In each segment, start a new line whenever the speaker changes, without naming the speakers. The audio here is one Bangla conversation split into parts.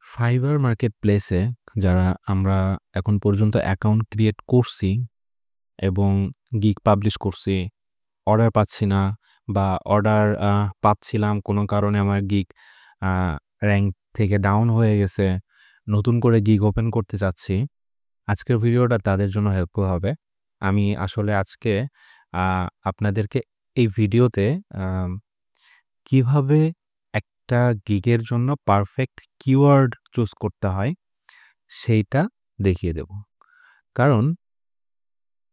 ফাইবার মার্কেটপ্লেসে যারা আমরা এখন পর্যন্ত অ্যাকাউন্ট ক্রিয়েট করছি এবং গিগ পাবলিশ করছি, অর্ডার পাচ্ছি না বা অর্ডার পাচ্ছিলাম কোনো কারণে আমার গিগ আ র‍্যাংক থেকে ডাউন হয়ে গেছে। নতুন করে গিগ ওপেন করতে চাচ্ছি। আজকের ভিডিওটা তাদের জন্য হেল্পফুল হবে। আমি আসলে আজকে আ আপনাদেরকে এই ভিডিওতে আম কিভাবে একটা গিগের জন্য পারফেক্ট কিওয়ার্ড চুজ করতে হয় সেইটা দেখিয়ে দেব। কারণ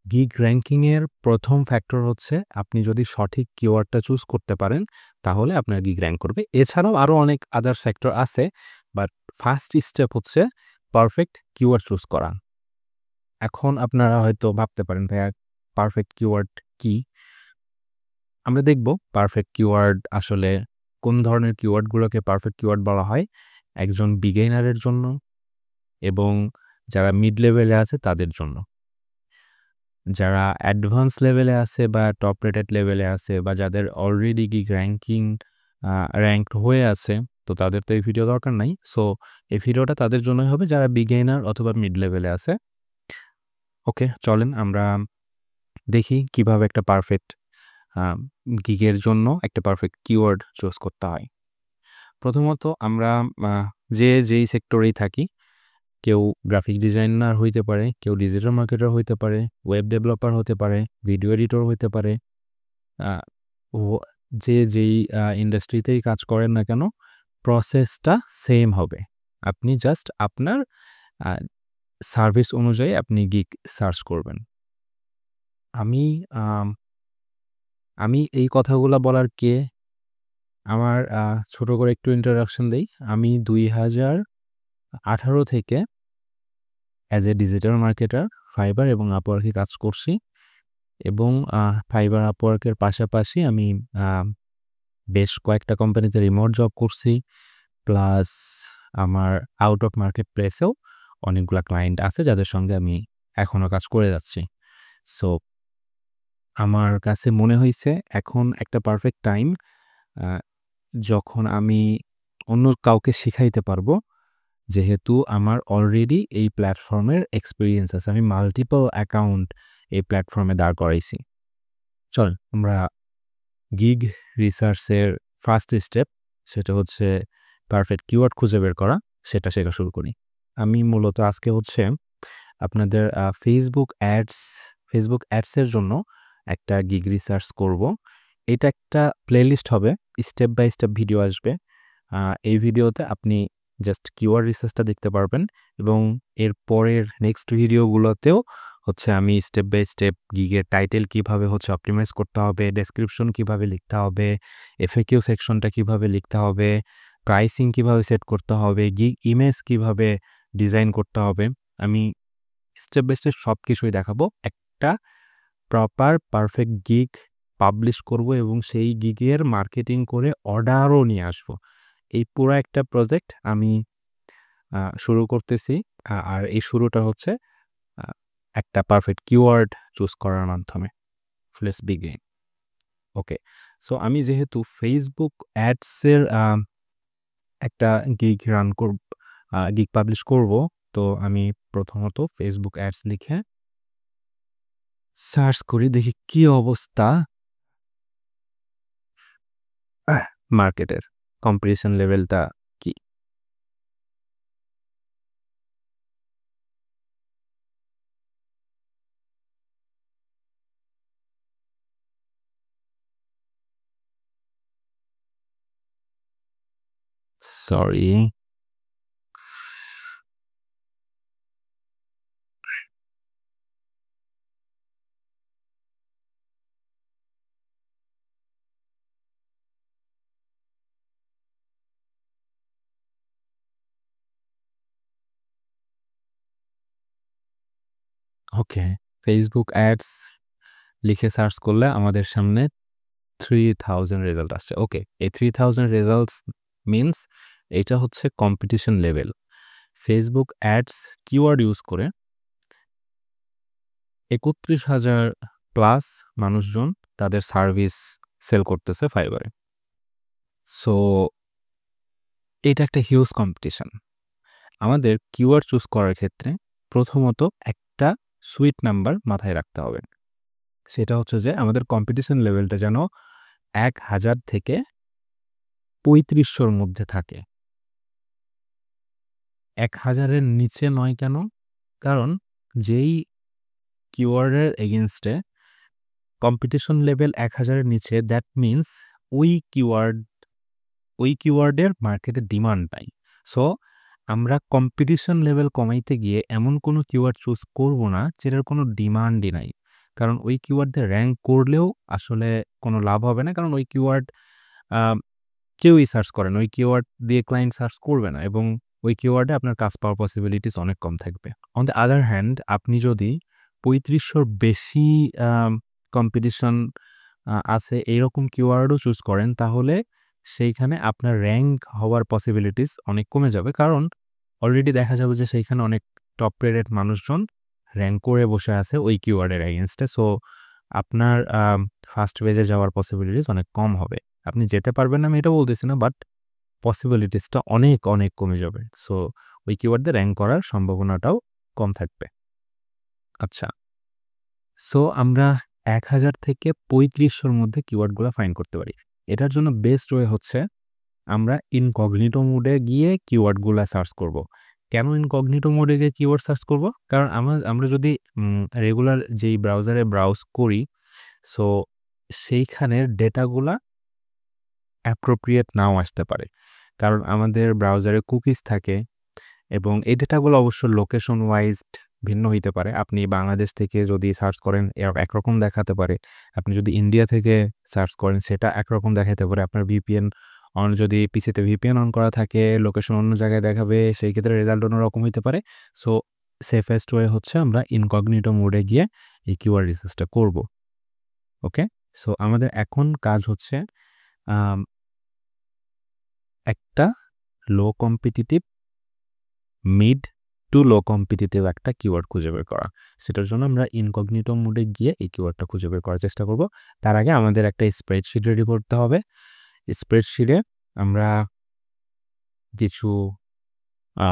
গিগ র‍্যাংকিং এর ১ম ফ্যাক্টর হচ্ছে আপনি যদি সঠিক কিওয়ার্ডটা চুজ করতে পারেন তাহলে আপনার গিগ র‍্যাংক করবে। এছাড়াও আরো অনেক আদার্স ফ্যাক্টর আছে, বাট ফার্স্ট স্টেপ হচ্ছে পারফেক্ট কিওয়ার্ড চুজ করা। এখন আপনারা হয়তো ভাবতে পারেন, ভাইয়া পারফেক্ট কিওয়ার্ড কি? আমরা দেখব পারফেক্ট কিওয়ার্ড আসলে কোন ধরনের কিওয়ার্ডগুলোকে পারফেক্ট কিওয়ার্ড বলা হয় একজন বিগিনারের জন্য এবং যারা মিড লেভেলে আছে তাদের জন্য। যারা অ্যাডভান্স লেভেলে আছে বা টপ রেটেড লেভেলে আছে বা যাদের অলরেডি গিগ র‍্যাংকড হয়ে আছে, তো তাদের তো এই ভিডিও দরকার নাই। সো এই ভিডিওটা তাদের জন্যই হবে যারা বিগিনার অথবা মিড লেভেলে আছে। ওকে, চলেন আমরা দেখি কিভাবে একটা পারফেক্ট গিগের জন্য একটা পারফেক্ট কিওয়ার্ড চুজ করতে হয়। প্রথমত আমরা যেই সেক্টরেই থাকি, কেউ গ্রাফিক ডিজাইনার হইতে পারে, কেউ ডিজিটাল মার্কেটার হইতে পারে, ওয়েব ডেভেলপার হতে পারে, ভিডিও এডিটর হইতে পারে। আ ও যেই ইন্ডাস্ট্রিতেই কাজ করেন না কেন, প্রসেসটা সেম হবে। আপনি জাস্ট আপনার আ সার্ভিস অনুযায়ী আপনি গিগ সার্চ করবেন। আমি আম আমি এই কথাগুলা বলার কে? আমার ছোট করে একটু ইন্ট্রোডাকশন দেই। আমি ২০১৮ থেকে as a digital marketer fibre এবং আপওয়ার্কে কাজ করছি এবং ফাইবার আপওয়ার্কের পাশাপাশি আমি বেশ কয়েকটা কোম্পানিতে রিমোট জব করছি। প্লাস আমার আউট অফ মার্কেট প্লেসেও অনেকগুলা ক্লায়েন্ট আছে যাদের সঙ্গে আমি এখনো কাজ করে যাচ্ছি। সো আমার কাছে মনে হইছে এখন একটা পারফেক্ট টাইম, আ যখন আমি অন্য কাউকে শিখাইতে পারবো। যেহেতু আমার অলরেডি এই প্ল্যাটফর্মের এক্সপেরিয়েন্স আছে। আমি মাল্টিপল অ্যাকাউন্ট এই প্ল্যাটফর্মে দাঁড় করাইছি। চলেন আমরা গিগ রিসার্চের ফার্স্ট স্টেপ, সেটা হচ্ছে পারফেক্ট কিওয়ার্ড খুঁজে বের করা, সেটা শেখা শুরু করি। আমি মূলত আজকে হচ্ছে আপনাদের ফেসবুক অ্যাডসের জন্য একটা গিগ রিসার্চ করব। এটা একটা প্লেলিস্ট হবে, স্টেপ বাই স্টেপ ভিডিও আসবে। এই ভিডিওতে আপনি জাস্ট কিওয়ার্ড রিসার্চটা দেখতে পারবেন এবং এর পরের নেক্সট ভিডিওগুলোতেও হচ্ছে আমি স্টেপ বাই স্টেপ গিগের টাইটেল কিভাবে হচ্ছে অপটিমাইজ করতে হবে, ডেসক্রিপশন কিভাবে লিখতে হবে, এফএকিউ সেকশনটা কিভাবে লিখতে হবে, প্রাইসিং কিভাবে সেট করতে হবে, গিগ ইমেজ কিভাবে ডিজাইন করতে হবে, আমি স্টেপ বাই স্টেপ সবকিছুই দেখাবো। একটা প্রপার পারফেক্ট গিগ পাবলিশ করব এবং সেই গিগের মার্কেটিং করে অর্ডারও নিয়ে আসবো। এই পুরা একটা প্রজেক্ট আমি শুরু করতেছি। আর এই শুরুটা হচ্ছে আ একটা পারফেক্ট কিওয়ার্ড চুজ করার মাধ্যমে। Let's begin. ওকে। সো আমি যেহেতু Facebook অ্যাডসের একটা গিগ পাবলিশ করব, তো আমি প্রথমত Facebook অ্যাডস লিখে সার্চ করি, দেখি কি অবস্থা মার্কেটের, কম্পিটিশন লেভেলটা কি? সরি। ওকে, Facebook অ্যাডস লিখে সার্চ করলে আমাদের সামনে 3000 রেজাল্ট আসছে। ওকে, এই 3000 রেজাল্টস মিনস এটা হচ্ছে competition level. Facebook ads keyword use করে ৩১,০০০ প্লাস মানুষজন তাদের সার্ভিস সেল করতেছে ফাইবারে। সো এটা একটা হিউজ কম্পিটিশন। আমাদের কিওয়ার্ড চুজ করার ক্ষেত্রে প্রথমত একটা সুইট নাম্বার মাথায় রাখতে হবে। সেটা হচ্ছে যে আমাদের কম্পিটিশন লেভেলটা যেন ১,০০০ থেকে ৩৫০০ মধ্যে থাকে। ১,০০০ এর নিচে নয় কেন? কারণ যেই কিওয়ার্ডের এগেইনস্টে কম্পিটিশন লেভেল ১,০০০ এর নিচে দ্যাট মিনস ওই কিওয়ার্ডের মার্কেটে ডিমান্ড নাই। সো আমরা কম্পিটিশন লেভেল কমাইতে গিয়ে এমন কোনো কিওয়ার্ড চুজ করব না যেটার কোনো ডিমান্ডই নাই। কারণ ওই কিওয়ার্ড দিয়ে র‍্যাংক করলেও আসলে কোনো লাভ হবে না। কারণ ওই কিওয়ার্ড আ কেউই সার্চ করে না। ওই কিওয়ার্ড দিয়ে ক্লায়েন্ট সার্চ করবে না এবং ওই কিওয়ার্ডে আপনার কাজ পাওয়ার পসিবিলিটিস অনেক কম থাকবে। অন দ্য আদার হ্যান্ড আপনি যদি ৩৫০০ র বেশি কম্পিটিশন আছে এরকম কিওয়ার্ডও চুজ করেন তাহলে সেইখানে আপনার র‍্যাংক হওয়ার পসিবিলিটিস অনেক কমে যাবে। কারণ অলরেডি দেখা যাবে যে সেইখানে অনেক টপ রেটেড মানুষজন র‍্যাংক করে বসে আছে ওই কিওয়ার্ডের এগেইনস্টে। সো আপনার ফার্স্ট পেজে যাওয়ার পসিবিলিটিস অনেক কম হবে। আপনি যেতে পারবেন না আমি এটা বলতেছি না, বাট পসিবিলিটিসটা অনেক, অনেক কমে যাবে। সো ওই কিওয়ার্ড দিয়ে র‍্যাংক করার সম্ভাবনাটাও কম থাকবে। আচ্ছা। সো আমরা ১,০০০ থেকে ৩৫০০ র মধ্যে কিওয়ার্ডগুলা ফাইন্ড করতে পারি। এটার জন্য বেস্ট ওয়ে হচ্ছে আমরা ইনকগনিটো মোডে গিয়ে কিওয়ার্ডগুলা সার্চ করব। কেন ইনকগনিটো মোডে গিয়ে কিওয়ার্ড সার্চ করব? কারণ আমরা যদি রেগুলার যেই ব্রাউজারে ব্রাউজ করি, সো সেইখানের ডেটাগুলা অ্যাপ্রোপ্রিয়েট নাও আসতে পারে। কারণ আমাদের ব্রাউজারে কুকিজ থাকে এবং এই ডেটাগুলো অবশ্য লোকেশন ওয়াইজড ভিন্ন হইতে পারে। আপনি বাংলাদেশ থেকে যদি সার্চ করেন একরকম দেখাতে পারে। আপনি যদি ইন্ডিয়া থেকে সার্চ করেন সেটা একরকম দেখাতে পারে। আপনার ভিপিএন অন যদি পিসিতে ভিপিএন অন করা থাকে, লোকেশন অন্য জায়গায় দেখাবে, সেই ক্ষেত্রে রেজাল্ট অন্যরকম হইতে পারে। সো সেফেস্ট ওয়ে হচ্ছে আমরা ইনকগনিটো মোডে গিয়ে এই কিওয়ার্ড রিসার্চটা করব। ওকে? সো আমাদের এখন কাজ হচ্ছে আম একটা লো competitive, mid to low competitive একটা কিওয়ার্ড খুঁজে বের করা। সেটার জন্য আমরা ইনকগনিটো মোডে গিয়ে এই কিওয়ার্ডটা খুঁজে বের করার চেষ্টা করব। তার আগে আমাদের একটা স্প্রেডশিট রেডি করতে হবে। স্প্রেডশিটে আমরা কিছু আ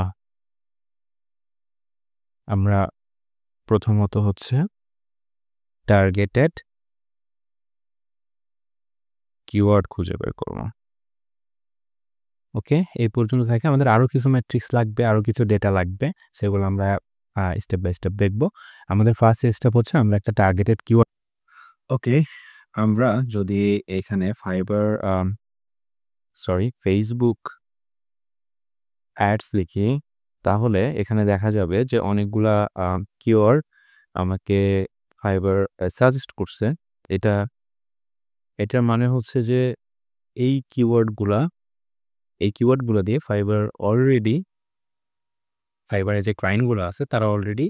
আমরা প্রথমত হচ্ছে টার্গেটেড কিওয়ার্ড খুঁজে বের করব। ওকে? এই পর্যন্ত থেকে আমাদের আরো কিছু মেট্রিক্স লাগবে, আরো কিছু ডেটা লাগবে। সেগুলো আমরা স্টেপ বাই স্টেপ দেখব। আমাদের ফার্স্ট স্টেপ হচ্ছে আমরা একটা টার্গেটেড কিওয়ার্ড। ওকে, আমরা যদি এখানে Facebook অ্যাডস লিখি তাহলে এখানে দেখা যাবে যে অনেকগুলা কিওয়ার্ড আমাকে ফাইবার সাজেস্ট করছে। এটার মানে হচ্ছে যে এই কিওয়ার্ডগুলা দিয়ে ফাইবারে যে ক্লায়েন্টগুলো আছে তারা অলরেডি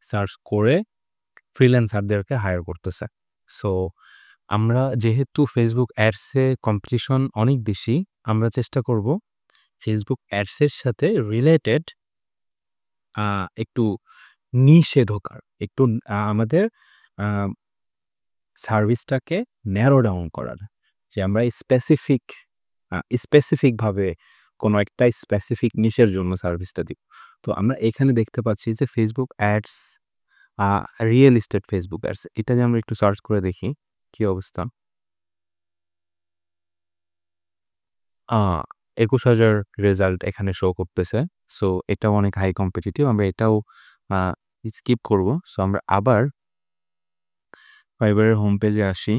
সার্চ করে ফ্রিল্যান্সারদেরকে হায়ার করতেছে। সো আমরা যেহেতু Facebook অ্যাডসে কম্পিটিশন অনেক বেশি, আমরা চেষ্টা করব Facebook অ্যাডসের সাথে রিলেটেড একটু নিশে ঢোকার। একটু আমাদের আ সার্ভিসটাকে ন্যারো ডাউন করার। যে আমরা স্পেসিফিকভাবে কোনো একটা স্পেসিফিক নিশের জন্য সার্ভিসটা দিব। তো আমরা এখানে দেখতে পাচ্ছি যে Facebook ads, real estate Facebook ads. এটা দিয়ে আমরা একটু সার্চ করে দেখি কি অবস্থা। ২১,০০০ রেজাল্ট এখানে শো করতেছে। সো এটাও অনেক হাই কম্পিটিটিভ। আমরা এটাও আ স্কিপ করব। সো আমরা আবার ফাইবারের হোম পেজে আসি।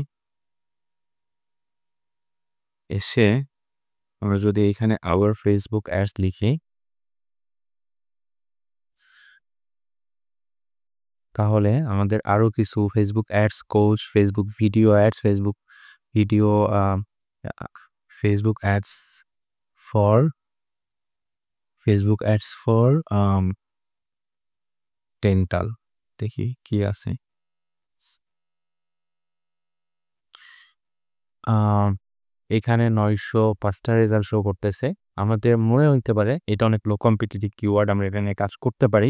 এসে আমরা যদি এখানে আওয়ার Facebook অ্যাডস লিখি তাহলে আমাদের আরো কিছু Facebook ads coach, Facebook video ads, video a a Facebook ads for Facebook ads for dental দেখি কি আছে। আ এখানে ৯০৫ টা রেজাল্ট শো করতেছে। আমাদের মনে হইতে পারে এটা অনেক লো কম্পিটিটিভ কিওয়ার্ড, আমরা এটা নিয়ে কাজ করতে পারি।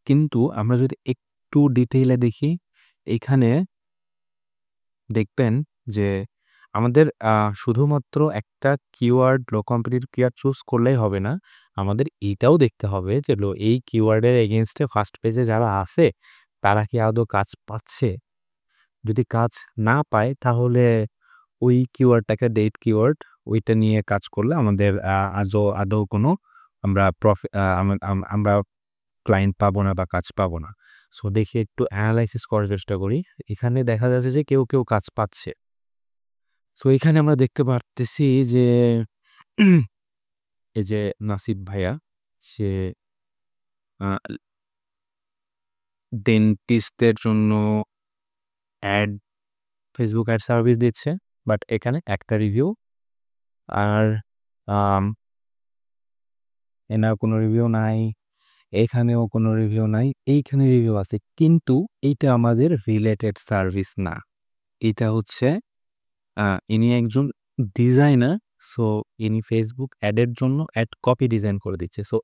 কিন্তু আমরা যদি একটু ডিটেইলে দেখি, এখানে দেখবেন যে আমাদের শুধুমাত্র একটা কিওয়ার্ড লো কম্পিটিটিভ কিওয়ার্ড চুজ করলেই হবে না। আমাদের এইটাও দেখতে হবে যে এই কিওয়ার্ডের এগেইনস্টে ফার্স্ট পেজে যারা আছে, তারা কি আদৌ কাজ পাচ্ছে? যদি কাজ না পায় তাহলে ওই কিওয়ার্ডটাকে ডেট কিওয়ার্ড ওইটা নিয়ে কাজ করলে আমাদের আদৌ কোনো আমরা আমরা ক্লায়েন্ট পাবো না বা কাজ পাবো না। সো দেখি একটু এনালাইসিস করার চেষ্টা করি। এখানে দেখা যাচ্ছে যে কেউ কাজ পাচ্ছে। সো এখানে আমরা দেখতে পারতেছি যে এই যে নাসিব ভাইয়া সে আ ডেন্টিস্টদের জন্য অ্যাড Facebook অ্যাড সার্ভিস দিচ্ছে। বাট এখানে একটা রিভিউ আর আম এনার কোনো রিভিউ নাই। এখানেও কোনো রিভিউ নাই। এইখানে রিভিউ আছে। কিন্তু এইটা আমাদের রিলেটেড সার্ভিস না। এটা হচ্ছে ইনি একজন ডিজাইনার। সো ইনি Facebook অ্যাডের জন্য অ্যাড কপি ডিজাইন করে দিচ্ছে। সো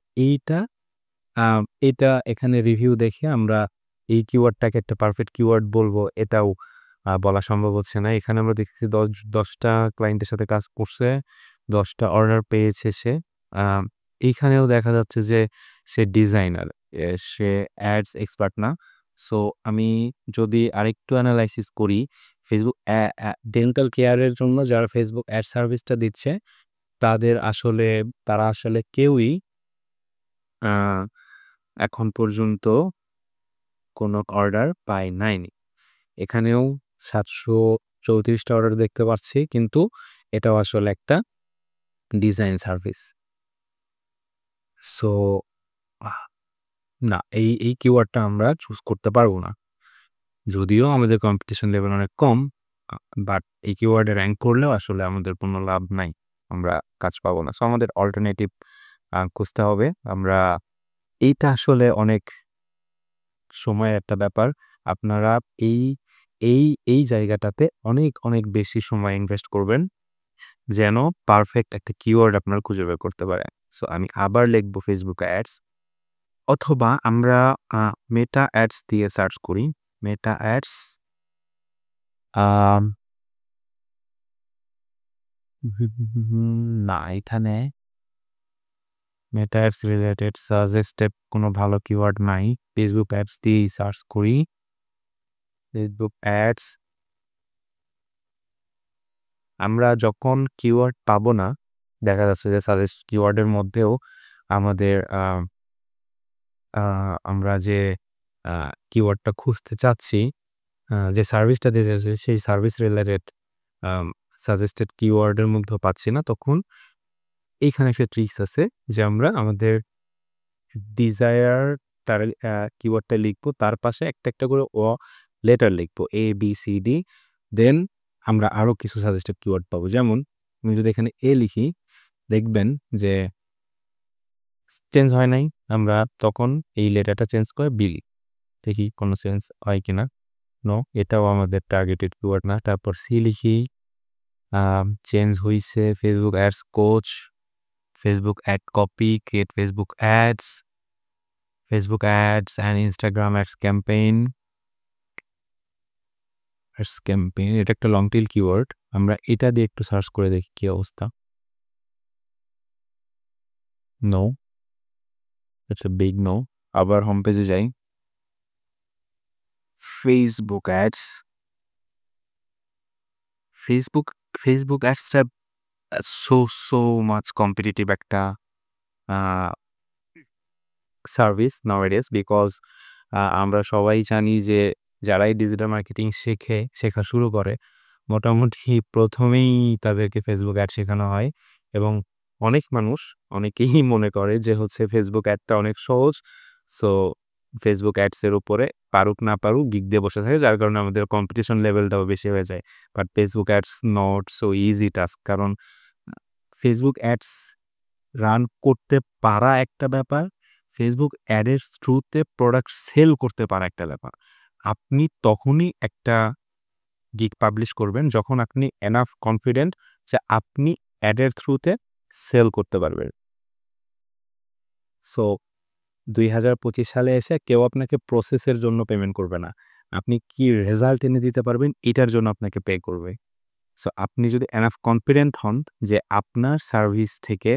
আ এটা এখানে রিভিউ দেখে আমরা এই কিওয়ার্ডটাকে একটা পারফেক্ট কিওয়ার্ড বলবো এটাও বলা সম্ভব হচ্ছে না। এখানে আমরা দেখতেছি ১০ টা ক্লায়েন্টের সাথে কাজ করছে। ১০ টা অর্ডার পেয়েছে সে। আ এইখানেও দেখা যাচ্ছে যে সে ডিজাইনার। সে অ্যাডস এক্সপার্ট না। সো আমি যদি আরেকটু এনালাইসিস করি Facebook ডেন্টাল কেয়ারের জন্য যারা Facebook অ্যাড সার্ভিসটা দিচ্ছে তারা আসলে কেউই আ এখন পর্যন্ত কোনো অর্ডার পায় নাইনি। এখানেও ৭৩৪ টা অর্ডার দেখতে পাচ্ছি কিন্তু এটাও আসলে একটা ডিজাইন সার্ভিস। সো আহ না এই কিওয়ার্ডটা আমরা চুজ করতে পারবো না। যদিও আমাদের কম্পিটিশন লেভেল অনেক কম বাট এই কিওয়ার্ডে র্যাঙ্ক করলেও আসলে আমাদের কোনো লাভ নাই। আমরা কাজ পাবো না। সো আমাদের অল্টারনেটিভ খুঁজতে হবে। এইটা আসলে অনেক সময়ের একটা ব্যাপার। আপনারা এই এই জায়গাটাতে অনেক বেশি সময় ইনভেস্ট করবেন, যেন পারফেক্ট একটা কিওয়ার্ড আপনারা খুঁজে বের করতে পারেন। সো আমি আবার লিখব Facebook অ্যাডস অথবা আমরা আ মেটা অ্যাডস দিয়ে সার্চ করি। মেটা অ্যাডস আম না এখানে মেটা অ্যাডস রিলেটেড সাজেস্টেড কোনো ভালো কিওয়ার্ড নাই। Facebook অ্যাডস দিয়েই সার্চ করি। Facebook অ্যাডস আমরা যখন কিওয়ার্ড পাবো না, দেখা যাচ্ছে যে সাজেস্ট কিওয়ার্ডের মধ্যেও আমাদের আ আমরা যে আ কিওয়ার্ডটা খুঁজতে চাচ্ছি, যে সার্ভিসটা দিতে চাচ্ছি সেই সার্ভিস রিলেটেড আম সাজেস্টেড কিওয়ার্ডের মধ্যেও পাচ্ছি না। তখন এইখানে একটা ট্রিকস আছে যে আমরা আমাদের ডিজায়ার তার কিওয়ার্ডটা লিখবো। তার পাশে একটা করে লেটার লিখবো। A, B, C, D দেন আমরা আরো কিছু সাজেস্টেড কিওয়ার্ড পাবো। যেমন আমি যদি এখানে A লিখি দেখবেন যে চেঞ্জ হয় নাই। আমরা তখন এই লেটারটা চেঞ্জ করে B লিখি। দেখি কোনো চেঞ্জ হয় কিনা। নো, এটাও আমাদের টার্গেটেড কিওয়ার্ড না। তারপর C লিখি, চেঞ্জ হইছে Facebook ads coach, Facebook ad copy, create Facebook ads and Instagram ads campaign এটা একটা লং টেইল কিওয়ার্ড। আমরা এটা দিয়ে একটু সার্চ করে দেখি কি অবস্থা। No, it's a big no. আবার হোম পেজে যাই। Facebook ads, Facebook Facebook ads-টা so much competitive একটা আ সার্ভিস nowadays বিকজ আমরা সবাই জানি যে যারাই ডিজিটাল মার্কেটিং শেখা শুরু করে মোটামুটি ১ম এই তাদেরকে Facebook অ্যাড শেখানো হয় এবং অনেক মানুষ অনেকেই মনে করে যে হচ্ছে Facebook অ্যাডটা অনেক সহজ। সো Facebook অ্যাডস এর উপরে পারুক না পারুক গিগ দিয়ে বসে থাকে যার কারণে আমাদের কম্পিটিশন লেভেলটাও বেশি হয়ে যায়। But Facebook ads not so easy task কারণ Facebook অ্যাডস রান করতে পারা একটা ব্যাপার, Facebook অ্যাডের থ্রুতে প্রোডাক্ট সেল করতে পারা একটা ব্যাপার। আপনি তখনই একটা গিগ পাবলিশ করবেন যখন আপনি এনাফ কনফিডেন্ট যে আপনি অ্যাডের থ্রুতে সেল করতে পারবেন। সো ২০২৫ সালে এসে কেউ আপনাকে প্রসেসের জন্য পেমেন্ট করবে না। আপনি কি রেজাল্ট এনে দিতে পারবেন এটার জন্য আপনাকে পে করবে। সো আপনি যদি এনাফ কনফিডেন্ট হন যে আপনার সার্ভিস থেকে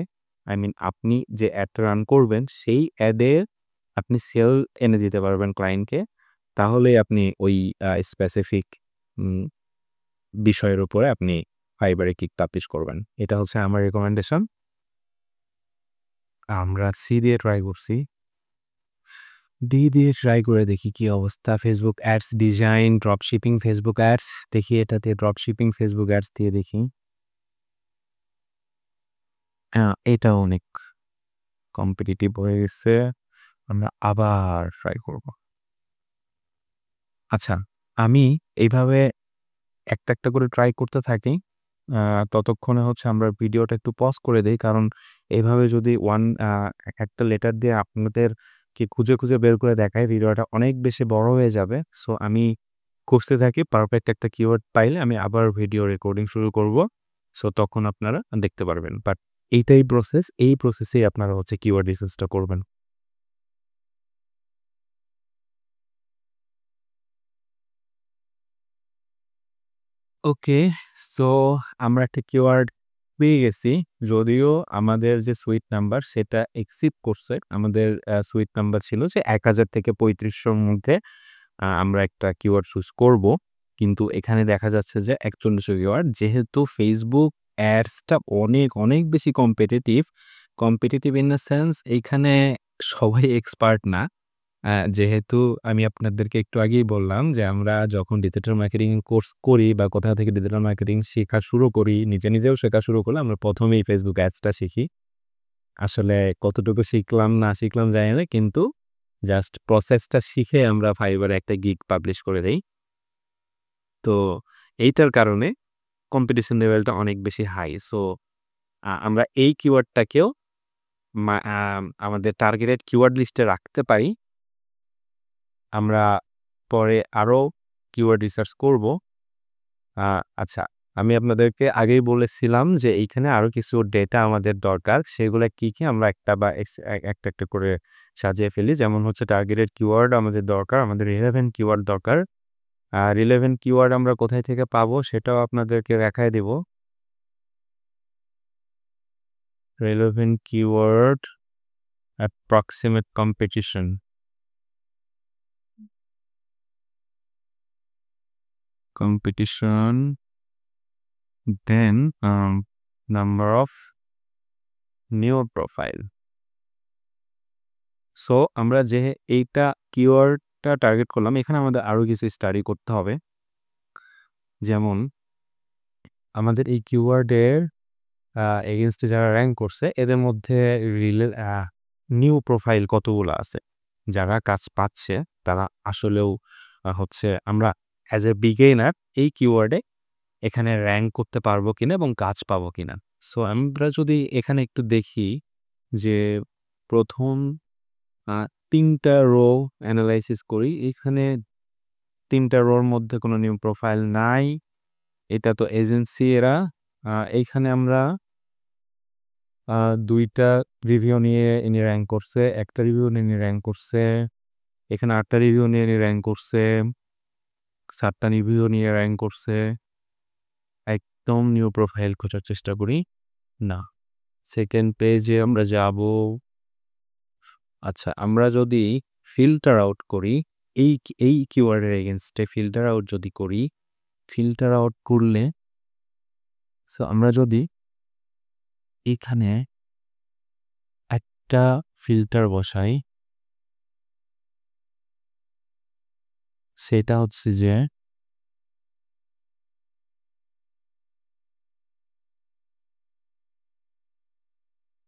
আপনি যে অ্যাডটা রান করবেন সেই অ্যাডে আপনি সেল এনে দিতে পারবেন ক্লায়েন্টকে, তাহলেই আপনি ওই স্পেসিফিক উম বিষয়ের উপরে আপনি ফাইবারে গিগ পাবলিশ করবেন। এটা হচ্ছে আমার রিকমেন্ডেশন। আমরা সি দিয়ে ট্রাই করছি। ডি দিয়ে ট্রাই করে দেখি কি অবস্থা। Facebook ads design, drop shipping Facebook ads. দেখি এটাতে ড্রপ শিপিং Facebook অ্যাডস দিয়ে দেখি। এটা অনেক কম্পিটিটিভ হয়ে গেছে। আমরা আবার ট্রাই করব। আচ্ছা, আমি এইভাবে একটা করে ট্রাই করতে থাকি। ততক্ষণে হচ্ছে আমরা ভিডিওটা একটু পজ করে দেই। কারণ এভাবে যদি একটা লেটার দিয়ে আপনাদেরকে খুঁজে বের করে দেখাই, ভিডিওটা অনেক বেশি বড় হয়ে যাবে। সো আমি খুঁজতে থাকি, পারফেক্ট একটা কিওয়ার্ড পাইলে আমি আবার ভিডিও রেকর্ডিং শুরু করব। সো তখন আপনারা দেখতে পারবেন। বাট এইটাই প্রসেস, এই প্রসেসেই আপনারা হচ্ছে কিওয়ার্ড রিসার্চটা করবেন। ওকে, সো আমরা একটা কিওয়ার্ড পেয়ে গেছি। যদিও আমাদের যে সুইট নাম্বার সেটা এক্সিড করছে। আমাদের সুইট নাম্বার ছিল যে ১,০০০ থেকে ৩৫০০ র মধ্যে আমরা একটা কিওয়ার্ড চুজ করব। কিন্তু এখানে দেখা যাচ্ছে যে ৪১০০ কিওয়ার্ড। যেহেতু Facebook অ্যাডসটা অনেক বেশি কম্পিটিটিভ ইন দ্য সেন্স এইখানে সবাই এক্সপার্ট না। যেহেতু আমি আপনাদেরকে একটু আগেই বললাম যে আমরা যখন ডিজিটাল মার্কেটিং কোর্স করি বা কোথাও থেকে ডিজিটাল মার্কেটিং শেখা শুরু করি, নিজেও শেখা শুরু করলে আমরা ১ম এই Facebook অ্যাডসটা শিখি। আসলে কতটুকু শিখলাম না শিখলাম জানি না, কিন্তু জাস্ট প্রসেসটা শিখে আমরা ফাইবারে একটা গিগ পাবলিশ করে দেই। তো এইটার কারণে কম্পিটিশন লেভেলটা অনেক বেশি হাই। সো আমরা এই কিওয়ার্ডটাকেও আমাদের টার্গেটেড কিওয়ার্ড লিস্টে রাখতে পারি। আমরা পরে আরো কিওয়ার্ড রিসার্চ করব। আচ্ছা, আমি আপনাদেরকে আগেই বলেছিলাম যে এইখানে আরো কিছু ডেটা আমাদের দরকার। সেগুলা কি আমরা একটা বা একটা করে সাজিয়ে ফেলি। যেমন হচ্ছে টার্গেটেড কিওয়ার্ড আমাদের দরকার, আমাদের রিলেভেন্ট কিওয়ার্ড দরকার। রিলেভেন্ট কিওয়ার্ড আমরা কোথায় থেকে পাবো সেটাও আপনাদেরকে দেখায় দেব। Relevant keyword approximate competition. Then number of new profile. So আমরা যে এইটা কিওয়ার্ডটা টার্গেট করলাম, এখানে আমাদের আরো কিছু স্টাডি করতে হবে। যেমন আমাদের এই কিওয়ার্ডের এগেইনস্টে যারা র্যাঙ্ক করছে এদের মধ্যে নিউ প্রোফাইল কতগুলো আছে, যারা কাজ পাচ্ছে তারা আসলেও হচ্ছে আমরা অ্যাজ এ বিগিনার এই কিওয়ার্ডে এখানে র্যাঙ্ক করতে পারবো কিনা এবং কাজ পাবো কিনা। সো আমরা যদি এখানে একটু দেখি যে প্রথম ৩টা রো অ্যানালাইসিস করি, এখানে ৩টা রোর মধ্যে কোনো নিউ প্রোফাইল নাই। এটা তো এজেন্সি এরা। এইখানে আমরা ২টা রিভিউ নিয়ে ইনি র্যাঙ্ক করছে, একটা রিভিউ নিয়ে ইনি র্যাঙ্ক করছে, এখানে ৮টা রিভিউ নিয়ে ইনি র্যাঙ্ক করছে, ৭টা রিভিউ নিয়ে র্যাঙ্ক করছে। একদম নিউ প্রোফাইল খোঁজার চেষ্টা করি, না। সেকেন্ড পেজে আমরা যাব। আচ্ছা, আমরা যদি ফিল্টার আউট করি, এই কিওয়ার্ডের এগেইনস্টে ফিল্টার আউট যদি করি, ফিল্টার আউট করলে সো আমরা যদি এখানে একটা ফিল্টার বসাই, সেটা হচ্ছে যে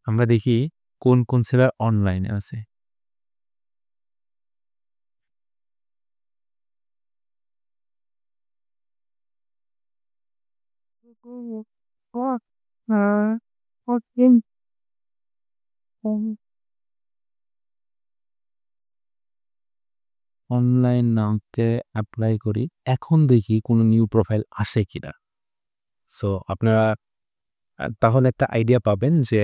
আমরা দেখি কোন সেলার অনলাইনে আছে। অনলাইন নামতে এপ্লাই করি, এখন দেখি কোনো নিউ প্রোফাইল আসে কিনা। সো আপনারা তাহলে একটা আইডিয়া পাবেন যে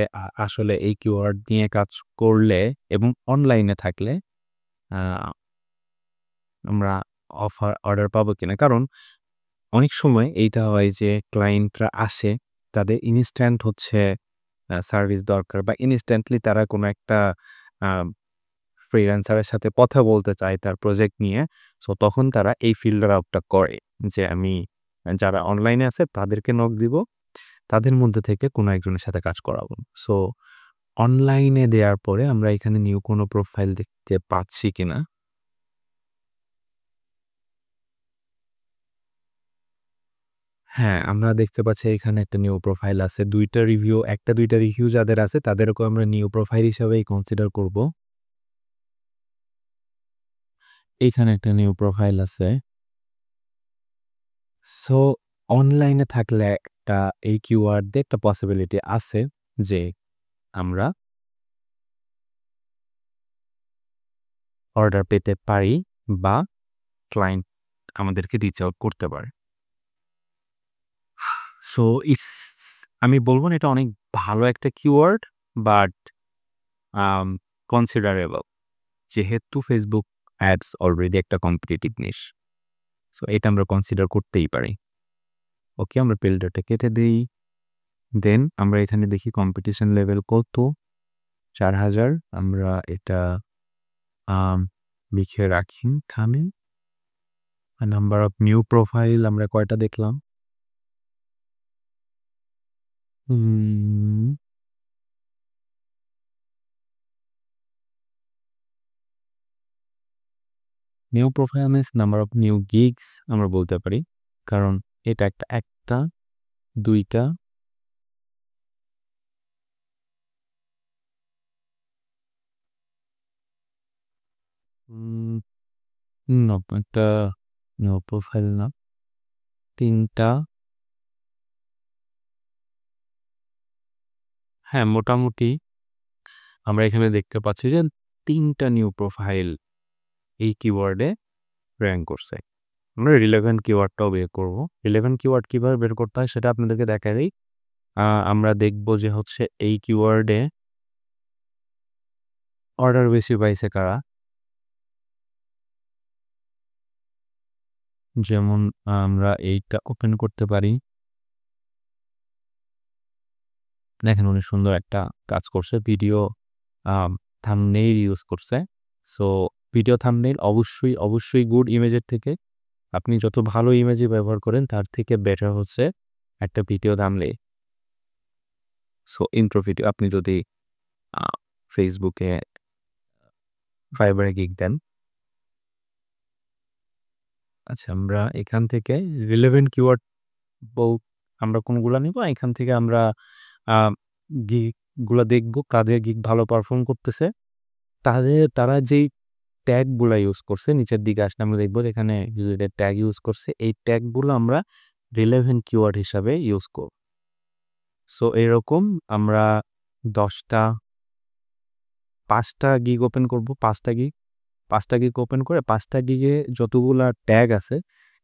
আসলে এই কিওয়ার্ড নিয়ে কাজ করলে এবং অনলাইনে থাকলে আমরা অর্ডার পাবো কিনা। কারণ অনেক সময় এইটা হয় যে ক্লায়েন্টরা আসে, তাদের ইনস্ট্যান্ট হচ্ছে সার্ভিস দরকার বা ইনস্ট্যান্টলি তারা কোনো একটা আ ফ্রিল্যান্সারের সাথে কথা বলতে চায় তার প্রজেক্ট নিয়ে। সো তখন তারা এই ফিল্টার আউটটা করে যে আমি যারা অনলাইনে আছে তাদেরকে নক দিব। তাদের মধ্যে থেকে কোনো একজনের সাথে কাজ করাবো। সো অনলাইনে দেয়ার পরে আমরা এখানে নিউ কোনো প্রোফাইল দেখতে পাচ্ছি কিনা? হ্যাঁ, আমরা দেখতে পাচ্ছি এখানে একটা নিউ প্রোফাইল আছে। ২ টা রিভিউ ১ টা ২ টা রিভিউ যাদের আছে তাদেরকেও আমরা নিউ প্রোফাইল হিসাবেই কনসিডার করব। এইখানে একটা নিউ প্রোফাইল আছে। সো অনলাইনে থাকলে একটা এই কিওয়ার্ড দিয়ে একটা পসিবিলিটি আছে যে আমরা অর্ডার পেতে পারি বা ক্লায়েন্ট আমাদেরকে রিচ আউট করতে পারে। সো ইটস আমি বলব না এটা অনেক ভালো একটা কিওয়ার্ড বাট আম কনসিডারেবল। যেহেতু Facebook অ্যাডস অলরেডি একটা কম্পিটিটিভ নিশ। সো এটা আমরা কনসিডার করতেই পারি। ওকে আমরা ফিল্টারটা কেটে দেই। দেন আমরা এখানে দেখি কম্পিটিশন লেভেল কত? ৪,০০০ আমরা এটা আম লিখে রাখি এখানে। নাম্বার অফ নিউ প্রোফাইল আমরা কয়টা দেখলাম? Hmm, new profile means number of new gigs আমরা বলতে পারি। কারণ এটা একটা ২ টা উম না একটা নিউ প্রোফাইল না। ৩ টা হ্যাঁ, মোটামুটি আমরা এখানে দেখতে পাচ্ছি যে ৩ টা নিউ প্রোফাইল এই কিওয়ার্ডে র‍্যাংক করছে। আমরা রিলেভেন্ট কিওয়ার্ডটাও বের করব। রিলেভেন্ট কিওয়ার্ড কিভাবে বের করতে হয় সেটা আপনাদেরকে দেখাই দেই। আমরা দেখব যে হচ্ছে এই কিওয়ার্ডে অর্ডার বেশি পাইছে কারা? যেমন আমরা এইটা ওপেন করতে পারি। দেখেন উনি সুন্দর একটা কাজ করছে। ভিডিও আম থাম্বনেইল ইউজ করছে। সো ভিডিও থাম্বনেইল অবশ্যই গুড ইমেজের থেকে আপনি যত ভালো ইমেজই ব্যবহার করেন তার থেকে বেটার হচ্ছে একটা video thumbnail. So intro video আপনি যদি আ Facebook এ Fiverr এ গিগ দেন। আচ্ছা আমরা এখান থেকে রিলেভেন্ট কিওয়ার্ড বল আমরা কোনগুলা নিব? এখান থেকে আমরা আ গিগ গুলা দেখব কাদের গিগ ভালো পারফর্ম করতেছে। তারা যেই ট্যাগ গুলা ইউজ করছে নিচের দিকে আসলে আমরা দেখব এখানে রিলেটেড ট্যাগ ইউজ করছে। এই ট্যাগ গুলো আমরা রিলেভেন্ট কিওয়ার্ড হিসাবে ইউজ করব। সো এরকম আমরা ১০ টা ৫ টা গিগ ওপেন করব। ৫ টা গিগ ৫ টা গিগ ওপেন করে ৫ টা গিগে যতগুলা ট্যাগ আছে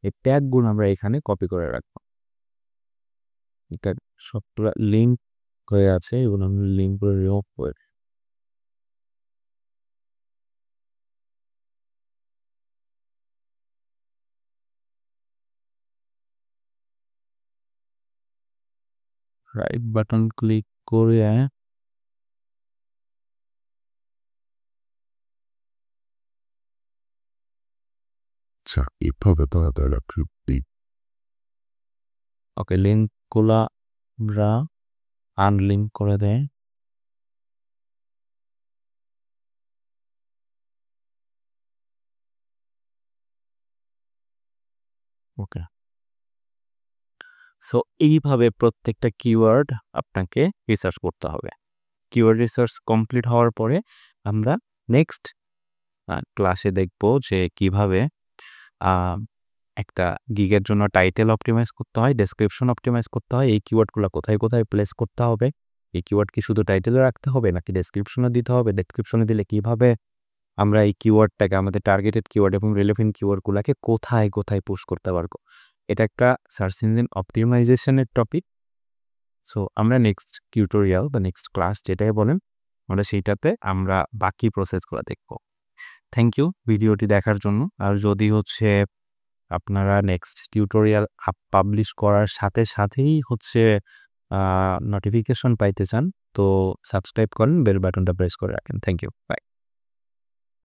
এই ট্যাগগুলো আমরা এখানে কপি করে রাখব। এটা সবগুলা লিঙ্ক হয়ে আছে এগুলো আমি লিঙ্ক করে রিমুভ করে রাইট বাটন ক্লিক করে
আচ্ছা, এভাবে তারা ফিরতি
ওকে লিঙ্কগুলা আমরা আনলিঙ্ক করে দেয়। ওকে। সো এইভাবে প্রত্যেকটা কিওয়ার্ড আপনাকে রিসার্চ করতে হবে। কিওয়ার্ড রিসার্চ কমপ্লিট হওয়ার পরে আমরা নেক্সট ক্লাসে দেখব যে কিভাবে আ একটা গিগের জন্য টাইটেল অপটিমাইজ করতে হয়, ডেসক্রিপশন অপটিমাইজ করতে হয়, এই কিওয়ার্ডগুলা কোথায় প্লেস করতে হবে, এই কিওয়ার্ড কি শুধু টাইটেলে রাখতে হবে নাকি ডেসক্রিপশনে দিতে হবে, ডেসক্রিপশনে দিলে কিভাবে আমরা এই কিওয়ার্ডটাকে আমাদের টার্গেটেড কিওয়ার্ড এবং রিলেভেন্ট কিওয়ার্ডগুলাকে কোথায় পুশ করতে পারবো। এটা একটা সার্চ ইঞ্জিন অপটিমাইজেশনের টপিক। সো আমরা নেক্সট টিউটোরিয়াল বা নেক্সট ক্লাস যেটাই বলেন আমরা সেইটাতে আমরা বাকি প্রসেসগুলো দেখব। থ্যাংক ইউ ভিডিওটি দেখার জন্য। আর যদি হচ্ছে আপনারা নেক্সট টিউটোরিয়াল পাবলিশ করার সাথে সাথেই হচ্ছে নোটিফিকেশন পাইতে চান, তো সাবস্ক্রাইব করেন, বেল বাটনটা প্রেস করে রাখেন। Thank you. বাই।